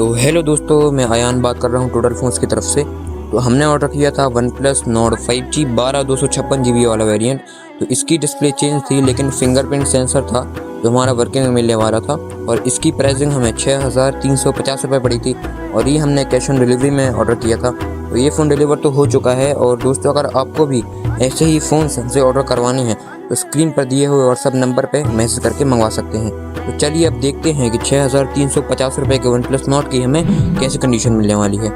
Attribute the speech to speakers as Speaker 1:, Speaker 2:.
Speaker 1: तो हेलो दोस्तों, मैं आयान बात कर रहा हूँ टोटल फोन्स की तरफ से। तो हमने ऑर्डर किया था OnePlus Nord 5G 12/256 GB वाला वेरिएंट। तो इसकी डिस्प्ले चेंज थी, लेकिन फिंगरप्रिंट सेंसर था जो हमारा वर्किंग में मिलने वाला था। और इसकी प्राइसिंग हमें 6,350 रुपये पड़ी थी, और ये हमने कैश ऑन डिलीवरी में ऑर्डर किया था। तो ये फ़ोन डिलीवर तो हो चुका है। और दोस्तों, अगर आपको भी ऐसे ही फ़ोन हमसे ऑर्डर करवाने हैं तो स्क्रीन पर दिए हुए व्हाट्सएप नंबर पे मैसेज करके मंगवा सकते हैं। तो चलिए अब देखते हैं कि 6,350 रुपये के OnePlus Nord की हमें कैसी कंडीशन मिलने वाली है।